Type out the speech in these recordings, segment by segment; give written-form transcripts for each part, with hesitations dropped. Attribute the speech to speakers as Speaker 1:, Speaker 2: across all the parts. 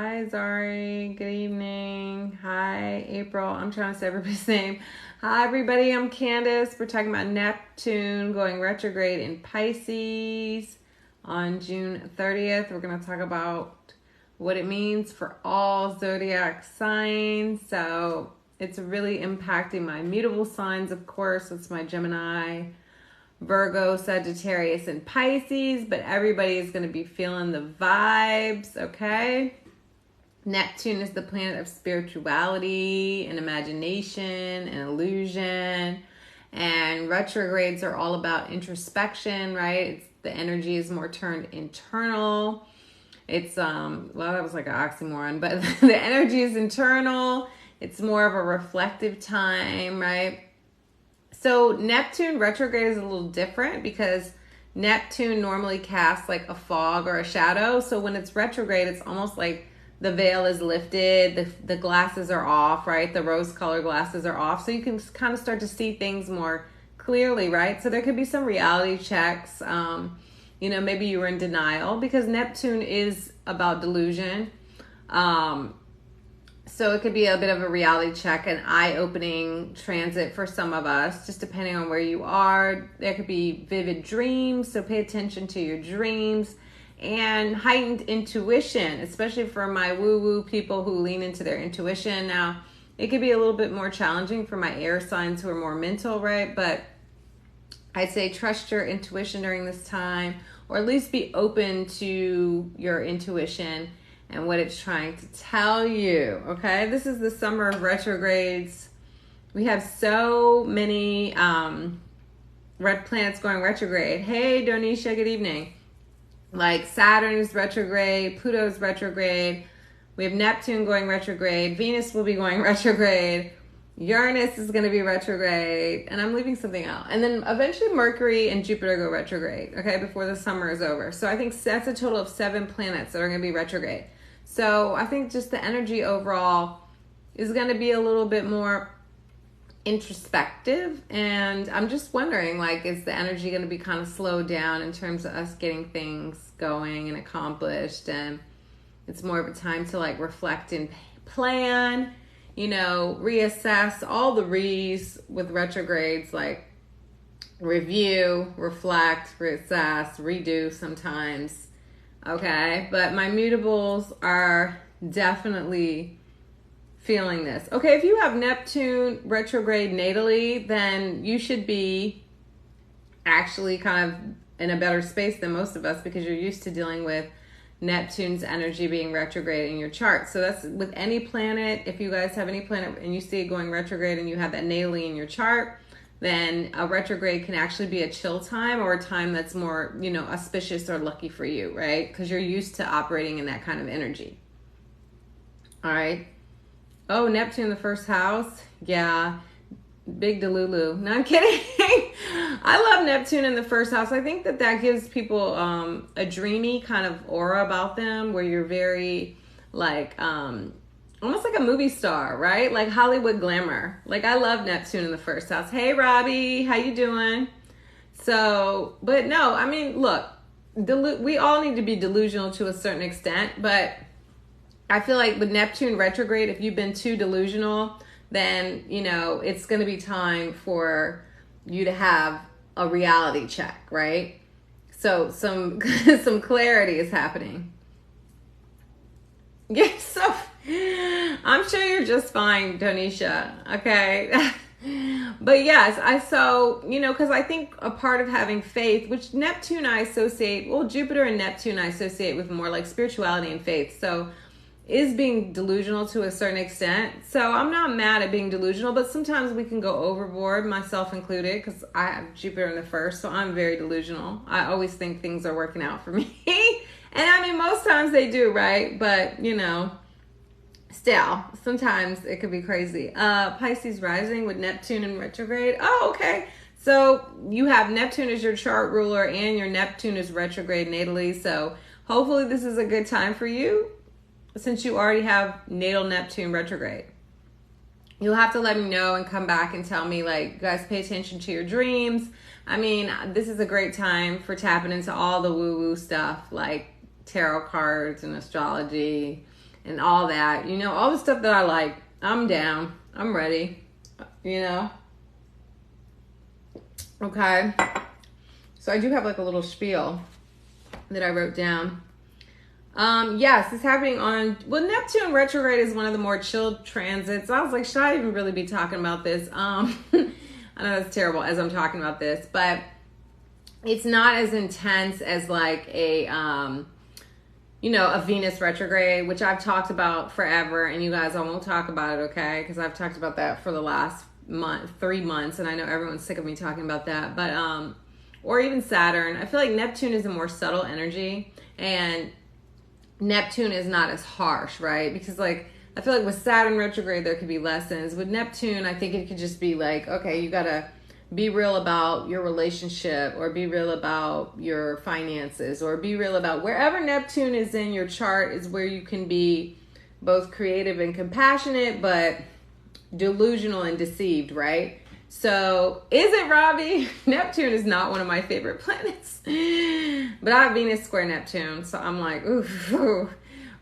Speaker 1: Hi, Zari. Good evening. Hi, April. I'm trying to say everybody's name. Hi, everybody. I'm Candace. We're talking about Neptune going retrograde in Pisces on June 30th. We're going to talk about what it means for all zodiac signs. So it's really impacting my mutable signs, of course. It's my Gemini, Virgo, Sagittarius, and Pisces. But everybody is going to be feeling the vibes, okay? Neptune is the planet of spirituality and imagination and illusion. And retrogrades are all about introspection, right? The energy is more turned internal. It's, well, that was like an oxymoron, but the energy is internal. It's more of a reflective time, right? So Neptune retrograde is a little different because Neptune normally casts like a fog or a shadow. So when it's retrograde, it's almost like the veil is lifted, the glasses are off, right? The rose-colored glasses are off. So you can kind of start to see things more clearly, right? So there could be some reality checks. Maybe you were in denial because Neptune is about delusion. So it could be a bit of a reality check, an eye-opening transit for some of us, just depending on where you are. There could be vivid dreams, so pay attention to your dreams. And heightened intuition, especially for my woo-woo people who lean into their intuition. Now, it could be a little bit more challenging for my air signs who are more mental, right? But I'd say trust your intuition during this time, or at least be open to your intuition and what it's trying to tell you, okay? This is the summer of retrogrades. We have so many red planets going retrograde. Hey, Donisha, good evening. Like Saturn is retrograde, Pluto's retrograde, we have Neptune going retrograde, Venus will be going retrograde, Uranus is going to be retrograde, and I'm leaving something out. And then eventually Mercury and Jupiter go retrograde, okay, before the summer is over. So I think that's a total of 7 planets that are going to be retrograde. So I think just the energy overall is going to be a little bit more introspective, and I'm just wondering, like, is the energy going to be kind of slowed down in terms of us getting things going and accomplished, and it's more of a time to like reflect and plan, reassess all the re's with retrogrades, like review, reflect, reassess, redo sometimes, okay? But my mutables are definitely feeling this. Okay, if you have Neptune retrograde natally, then you should be actually kind of in a better space than most of us because you're used to dealing with Neptune's energy being retrograde in your chart. So that's with any planet. If you guys have any planet and you see it going retrograde and you have that natally in your chart, then a retrograde can actually be a chill time or a time that's more, auspicious or lucky for you, right? Because you're used to operating in that kind of energy. All right. Oh, Neptune in the first house. Yeah. Big Delulu. No, I'm kidding. I love Neptune in the first house. I think that gives people a dreamy kind of aura about them where you're very like almost like a movie star, right? Like Hollywood glamour. Like I love Neptune in the first house. Hey, Robbie. How you doing? So, but no, I mean, look, we all need to be delusional to a certain extent, but I feel like with Neptune retrograde, if you've been too delusional, then, it's going to be time for you to have a reality check, right? So some clarity is happening. Yes, so I'm sure you're just fine, Donisha, okay? But yes, because I think a part of having faith, which Neptune I associate, Jupiter and Neptune I associate with more like spirituality and faith. So is being delusional to a certain extent. So I'm not mad at being delusional, but sometimes we can go overboard, myself included, because I have Jupiter in the first, so I'm very delusional. I always think things are working out for me. And I mean, most times they do, right? But, still, sometimes it could be crazy. Pisces rising with Neptune in retrograde. Oh, okay. So you have Neptune as your chart ruler and your Neptune is retrograde natally. So hopefully this is a good time for you, since you already have natal Neptune retrograde. You'll have to let me know and come back and tell me, like, you guys pay attention to your dreams. I mean, this is a great time for tapping into all the woo-woo stuff, like tarot cards and astrology and all that. You know, all the stuff that I like. I'm down. I'm ready. You know? Okay. So I do have like a little spiel that I wrote down. Yes, it's happening on, well, Neptune retrograde is one of the more chilled transits. I was like, should I even really be talking about this? I know that's terrible as I'm talking about this, but it's not as intense as like a, you know, a Venus retrograde, which I've talked about forever. And you guys, I won't talk about it, okay? Because I've talked about that for the last 3 months, and I know everyone's sick of me talking about that. But, or even Saturn. I feel like Neptune is a more subtle energy, and Neptune is not as harsh, right? Because like, I feel like with Saturn retrograde, there could be lessons. With Neptune, I think it could just be like, okay, you gotta be real about your relationship, or be real about your finances, or be real about wherever Neptune is in your chart is where you can be both creative and compassionate, but delusional and deceived, right? So is it, Robbie? Neptune is not one of my favorite planets, but I have Venus square Neptune, so I'm like, ooh,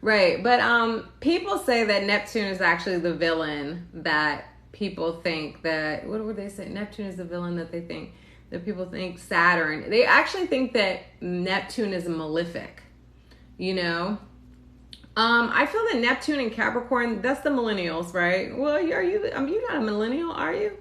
Speaker 1: right. But people say that Neptune is actually the villain that people think that, what would they say? Neptune is the villain that they think, that people think Saturn. They actually think that Neptune is malefic, you know? I feel that Neptune and Capricorn, that's the millennials, right? Well, you're not a millennial, are you?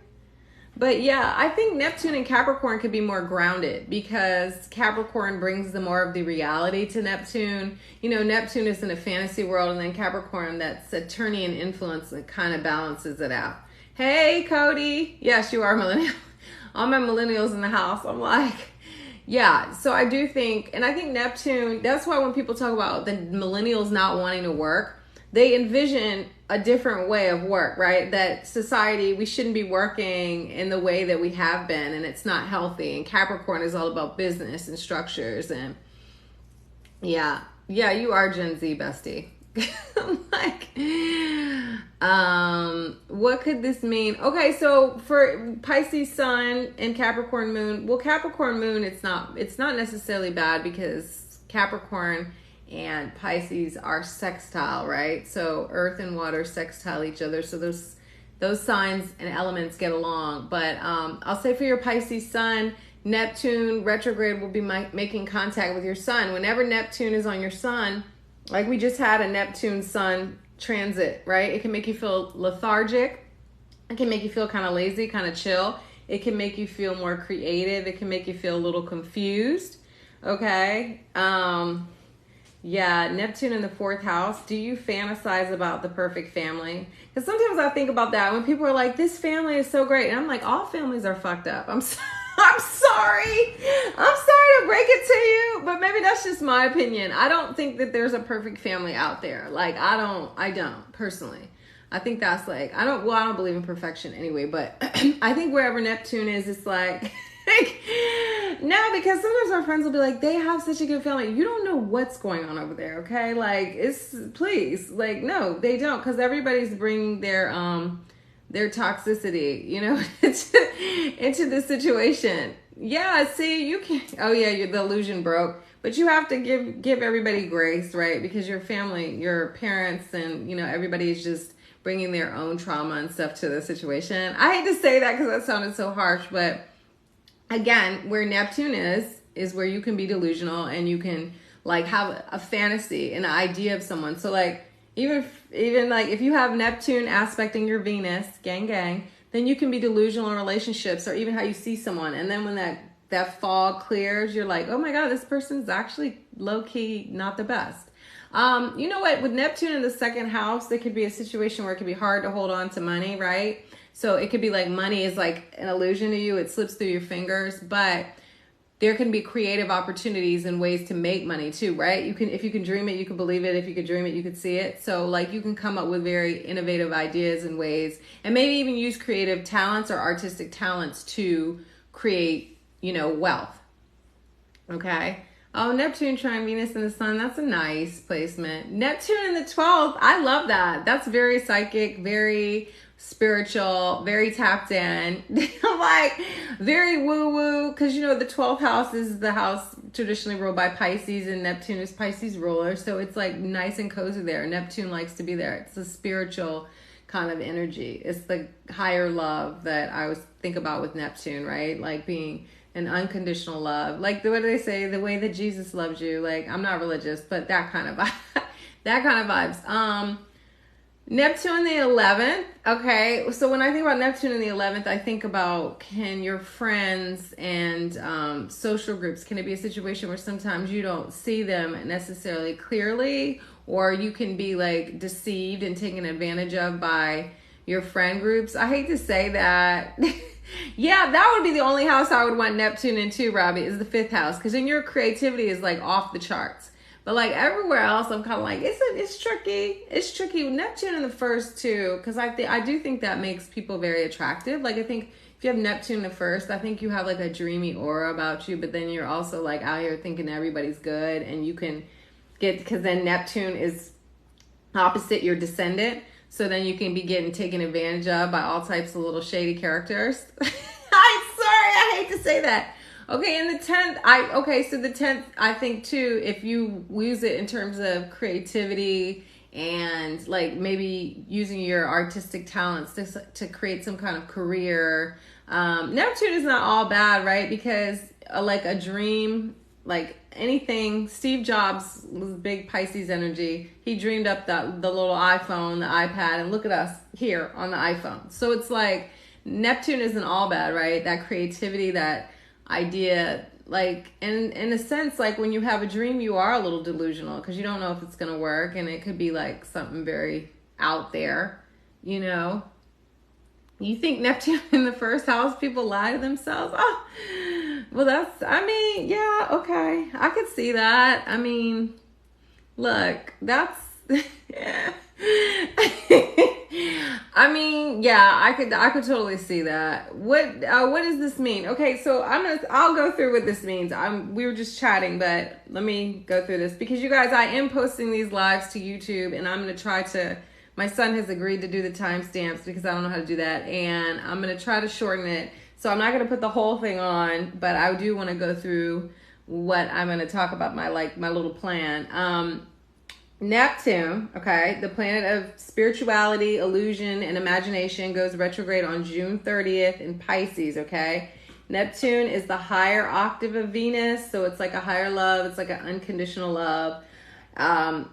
Speaker 1: But yeah, I think Neptune and Capricorn could be more grounded, because Capricorn brings the more of the reality to Neptune. You know, Neptune is in a fantasy world, and then Capricorn, that Saturnian influence, that kind of balances it out. Hey, Cody. Yes, you are millennial. All my millennials in the house. I'm like, yeah. So I do think, and I think Neptune, that's why when people talk about the millennials not wanting to work, they envision a different way of work, right? That society, we shouldn't be working in the way that we have been, and it's not healthy. And Capricorn is all about business and structures. And yeah, you are Gen Z, bestie. I'm like, what could this mean? Okay, so for Pisces sun and Capricorn moon, well, Capricorn moon, it's not necessarily bad, because Capricorn and Pisces are sextile, right? So earth and water sextile each other, so those signs and elements get along. But I'll say for your Pisces sun, Neptune retrograde will be making contact with your sun. Whenever Neptune is on your sun, like we just had a Neptune sun transit, right? It can make you feel lethargic. It can make you feel kind of lazy, kind of chill. It can make you feel more creative. It can make you feel a little confused, okay? Yeah, Neptune in the 4th house. Do you fantasize about the perfect family? Because sometimes I think about that when people are like, this family is so great. And I'm like, all families are fucked up. I'm sorry. I'm sorry to break it to you, but maybe that's just my opinion. I don't think that there's a perfect family out there. Like, I don't personally. I think that's like, I don't believe in perfection anyway, but I think wherever Neptune is, it's like, no, because sometimes our friends will be like, they have such a good family. You don't know what's going on over there, okay? Like, please, like, no, they don't, because everybody's bringing their toxicity, you know, into the situation. Yeah, see, you can't, oh yeah, the illusion broke, but you have to give everybody grace, right? Because your family, your parents, and, you know, everybody is just bringing their own trauma and stuff to the situation. I hate to say that because that sounded so harsh, but again, where Neptune is where you can be delusional, and you can like have a fantasy, an idea of someone. So like, even like if you have Neptune aspecting your Venus, gang, then you can be delusional in relationships, or even how you see someone. And then when that fog clears, you're like, oh my God, this person's actually low key not the best. You know what? With Neptune in the 2nd house, there could be a situation where it could be hard to hold on to money, right? So it could be like money is like an illusion to you. It slips through your fingers, but there can be creative opportunities and ways to make money too, right? If you can dream it, you can believe it. If you could dream it, you could see it. So like you can come up with very innovative ideas and ways, and maybe even use creative talents or artistic talents to create, you know, wealth. Okay. Oh, Neptune trine Venus in the sun. That's a nice placement. Neptune in the 12th. I love that. That's very psychic, very spiritual, very tapped in, like very woo-woo, because you know the 12th house is the house traditionally ruled by Pisces, and Neptune is Pisces ruler, so it's like nice and cozy there. Neptune likes to be there. It's a spiritual kind of energy. It's the higher love that I always think about with Neptune, right? Like being an unconditional love, like what do they say, the way that Jesus loves you. Like, I'm not religious, but that kind of that kind of vibes. Neptune in the 11th. Okay, so when I think about Neptune in the 11th, I think about, can your friends and social groups, can it be a situation where sometimes you don't see them necessarily clearly, or you can be like deceived and taken advantage of by your friend groups? I hate to say that. Yeah, that would be the only house I would want Neptune in too, Robbie, is the 5th house, because then your creativity is like off the charts. But like everywhere else, I'm kind of like, it's tricky. It's tricky. Neptune in the first too, because I do think that makes people very attractive. Like I think if you have Neptune in the first, I think you have like a dreamy aura about you, but then you're also like out here thinking everybody's good, and you can get, because then Neptune is opposite your descendant, so then you can be getting taken advantage of by all types of little shady characters. I'm sorry, I hate to say that. Okay, and the 10th, so the 10th, I think too, if you use it in terms of creativity and like maybe using your artistic talents to create some kind of career, Neptune is not all bad, right? Because like a dream, like anything, Steve Jobs was big Pisces energy. He dreamed up the little iPhone, the iPad, and look at us here on the iPhone. So it's like Neptune isn't all bad, right? That creativity, that idea, like in a sense, like when you have a dream, you are a little delusional because you don't know if it's gonna work, and it could be like something very out there, you know. You think Neptune in the first house, people lie to themselves? Oh, well, that's, I mean, yeah, okay, I could see that. I mean, look, that's I mean, yeah, I could totally see that. What does this mean? Okay, so I'll go through what this means. We were just chatting, but let me go through this because you guys, I am posting these lives to YouTube, and I'm gonna try to. My son has agreed to do the timestamps because I don't know how to do that, and I'm gonna try to shorten it. So I'm not gonna put the whole thing on, but I do want to go through what I'm gonna talk about, my little plan. Neptune, okay, the planet of spirituality, illusion, and imagination, goes retrograde on June 30th in Pisces, okay? Neptune is the higher octave of Venus, so it's like a higher love. It's like an unconditional love.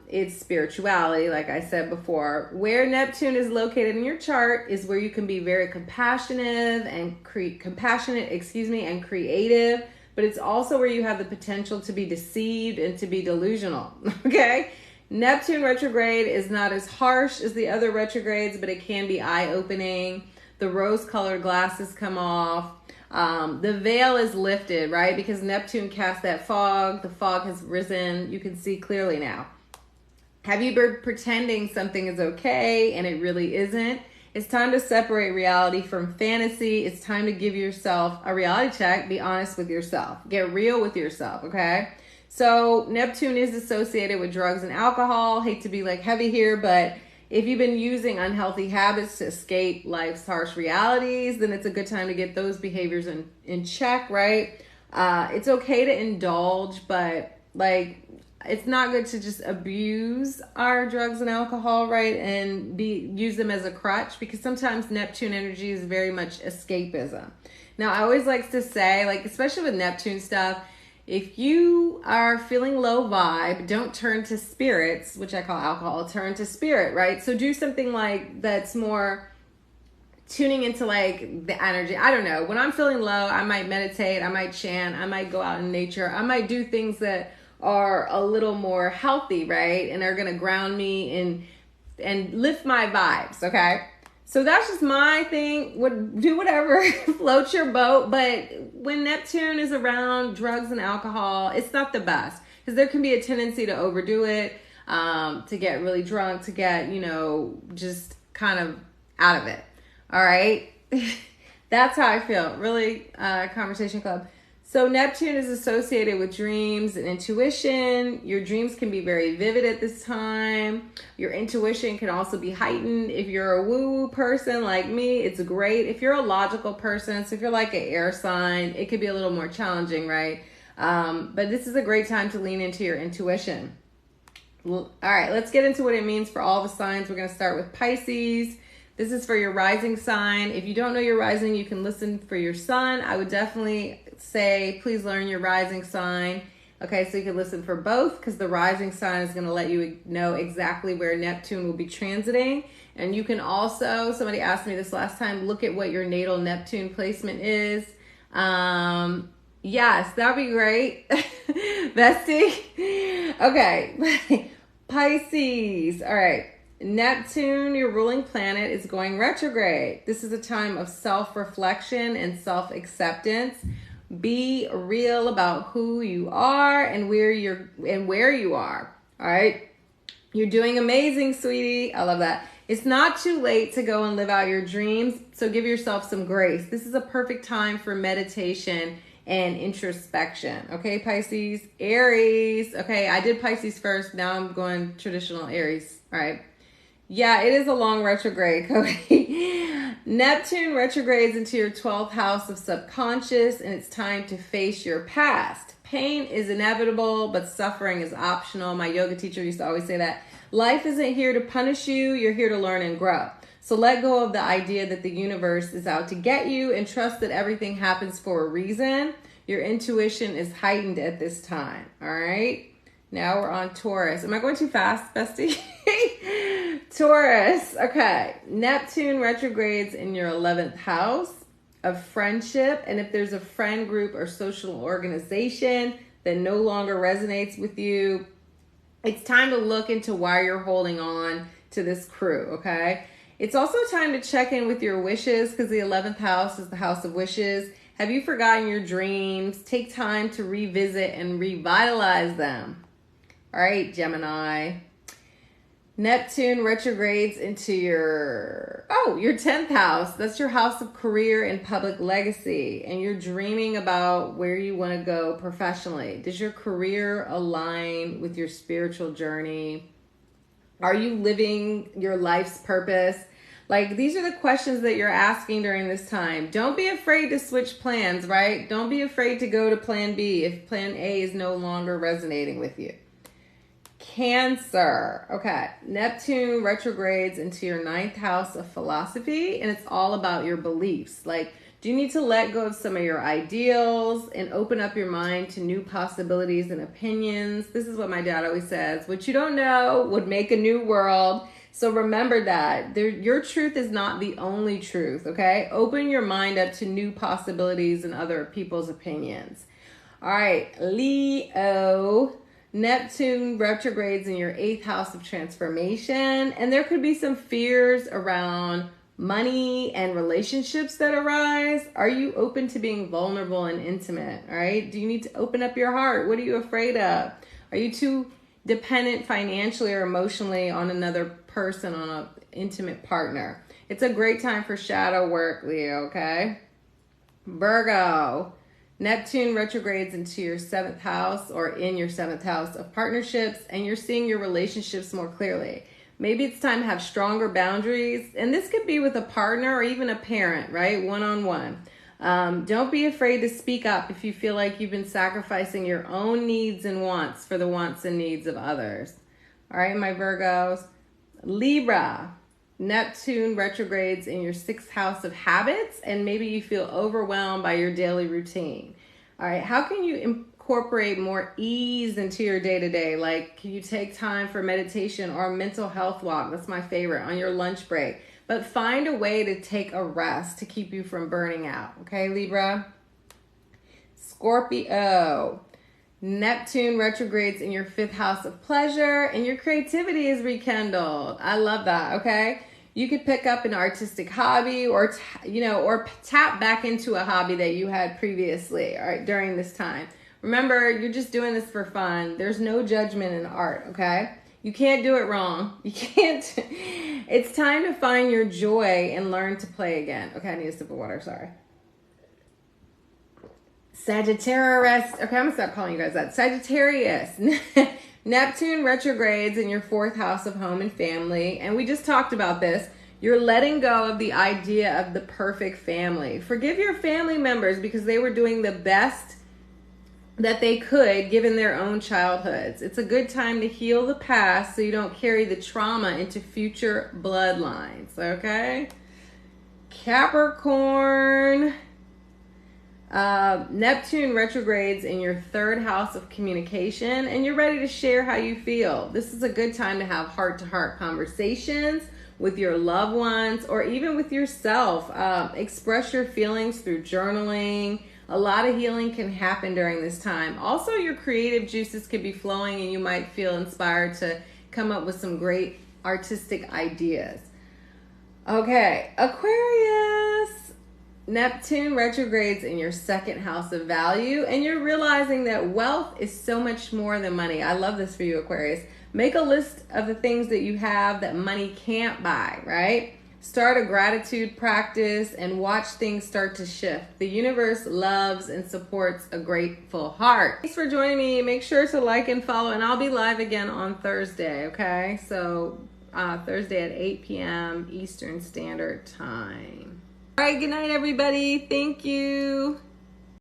Speaker 1: It's spirituality, like I said before. Where Neptune is located in your chart is where you can be very compassionate and creative, but it's also where you have the potential to be deceived and to be delusional, okay? Neptune retrograde is not as harsh as the other retrogrades, but it can be eye-opening. The rose-colored glasses come off. The veil is lifted, right? Because Neptune casts that fog. The fog has risen. You can see clearly now. Have you been pretending something is okay and it really isn't? It's time to separate reality from fantasy. It's time to give yourself a reality check. Be honest with yourself. Get real with yourself, okay? So Neptune is associated with drugs and alcohol. Hate to be like heavy here, but if you've been using unhealthy habits to escape life's harsh realities, then it's a good time to get those behaviors in check, right? It's okay to indulge, but like it's not good to just abuse our drugs and alcohol, right? And use them as a crutch, because sometimes Neptune energy is very much escapism. Now, I always like to say, like, especially with Neptune stuff, if you are feeling low vibe, don't turn to spirits, which I call alcohol, turn to spirit, right? So do something like that's more tuning into like the energy. I don't know. When I'm feeling low, I might meditate, I might chant, I might go out in nature. I might do things that are a little more healthy, right? And are going to ground me and lift my vibes, okay? So that's just my thing. Do whatever floats your boat. But when Neptune is around drugs and alcohol, it's not the best, because there can be a tendency to overdo it, to get really drunk, to get, just kind of out of it. All right. That's how I feel. Really, Conversation Club. So Neptune is associated with dreams and intuition. Your dreams can be very vivid at this time. Your intuition can also be heightened. If you're a woo-woo person like me, it's great. If you're a logical person, so if you're like an air sign, it could be a little more challenging, right? But this is a great time to lean into your intuition. All right, let's get into what it means for all the signs. We're going to start with Pisces. This is for your rising sign. If you don't know your rising, you can listen for your sun. I would definitely say, please learn your rising sign. Okay, so you can listen for both, because the rising sign is going to let you know exactly where Neptune will be transiting. And you can also, somebody asked me this last time, look at what your natal Neptune placement is. Yes, that'd be great. Bestie. Okay. Pisces. All right. Neptune, your ruling planet, is going retrograde. This is a time of self-reflection and self-acceptance. Be real about who you are and where you are. All right. You're doing amazing, sweetie. I love that. It's not too late to go and live out your dreams, so give yourself some grace. This is a perfect time for meditation and introspection. Okay, Pisces. Aries. Okay, I did Pisces first. Now I'm going traditional Aries. All right. Yeah, it is a long retrograde, Cody. Neptune retrogrades into your 12th house of subconscious, and it's time to face your past. Pain is inevitable, but suffering is optional. My yoga teacher used to always say that. Life isn't here to punish you. You're here to learn and grow. So let go of the idea that the universe is out to get you, and trust that everything happens for a reason. Your intuition is heightened at this time. All right. Now we're on Taurus. Am I going too fast, bestie? Taurus. Okay. Neptune retrogrades in your 11th house of friendship. And if there's a friend group or social organization that no longer resonates with you, it's time to look into why you're holding on to this crew. Okay. It's also time to check in with your wishes, because the 11th house is the house of wishes. Have you forgotten your dreams? Take time to revisit and revitalize them. All right, Gemini. Neptune retrogrades into your 10th house. That's your house of career and public legacy. And you're dreaming about where you want to go professionally. Does your career align with your spiritual journey? Are you living your life's purpose? Like, these are the questions that you're asking during this time. Don't be afraid to switch plans, right? Don't be afraid to go to plan B if plan A is no longer resonating with you. Cancer. Okay. Neptune retrogrades into your 9th house of philosophy, and it's all about your beliefs. Like, do you need to let go of some of your ideals and open up your mind to new possibilities and opinions? This is what my dad always says. What you don't know would make a new world. So remember that your truth is not the only truth. Okay. Open your mind up to new possibilities and other people's opinions. All right. Leo. Neptune retrogrades in your 8th house of transformation, and there could be some fears around money and relationships that arise. Are you open to being vulnerable and intimate? All right. Do you need to open up your heart? What are you afraid of? Are you too dependent financially or emotionally on another person, on an intimate partner? It's a great time for shadow work, Leo. Okay. Virgo. Neptune retrogrades into your 7th house, or in your 7th house of partnerships, and you're seeing your relationships more clearly. Maybe it's time to have stronger boundaries, and this could be with a partner or even a parent, right? One-on-one. Don't be afraid to speak up if you feel like you've been sacrificing your own needs and wants for the wants and needs of others. All right, my Virgos. Libra. Neptune retrogrades in your 6th house of habits, and maybe you feel overwhelmed by your daily routine. All right, how can you incorporate more ease into your day-to-day? Like, can you take time for meditation or a mental health walk? That's my favorite, on your lunch break. But find a way to take a rest to keep you from burning out. Okay, Libra? Scorpio. Neptune retrogrades in your 5th house of pleasure, and your creativity is rekindled. I love that. Okay. You could pick up an artistic hobby, or tap back into a hobby that you had previously, all right, during this time. Remember, you're just doing this for fun. There's no judgment in art. Okay. You can't do it wrong. You can't. It's time to find your joy and learn to play again. Okay. I need a sip of water. Sorry. Sagittarius. Okay, I'm gonna stop calling you guys that. Sagittarius. Neptune retrogrades in your 4th house of home and family. And we just talked about this. You're letting go of the idea of the perfect family. Forgive your family members because they were doing the best that they could given their own childhoods. It's a good time to heal the past so you don't carry the trauma into future bloodlines, okay? Capricorn. Neptune retrogrades in your 3rd house of communication, and you're ready to share how you feel. This is a good time to have heart-to-heart conversations with your loved ones or even with yourself. Express your feelings through journaling. A lot of healing can happen during this time. Also, your creative juices could be flowing and you might feel inspired to come up with some great artistic ideas. Okay, Aquarius. Neptune retrogrades in your 2nd house of value, and you're realizing that wealth is so much more than money. I love this for you, Aquarius. Make a list of the things that you have that money can't buy, right? Start a gratitude practice and watch things start to shift. The universe loves and supports a grateful heart. Thanks for joining me. Make sure to like and follow, and I'll be live again on Thursday, okay? So Thursday at 8 p.m. Eastern Standard Time. All right, good night, everybody. Thank you.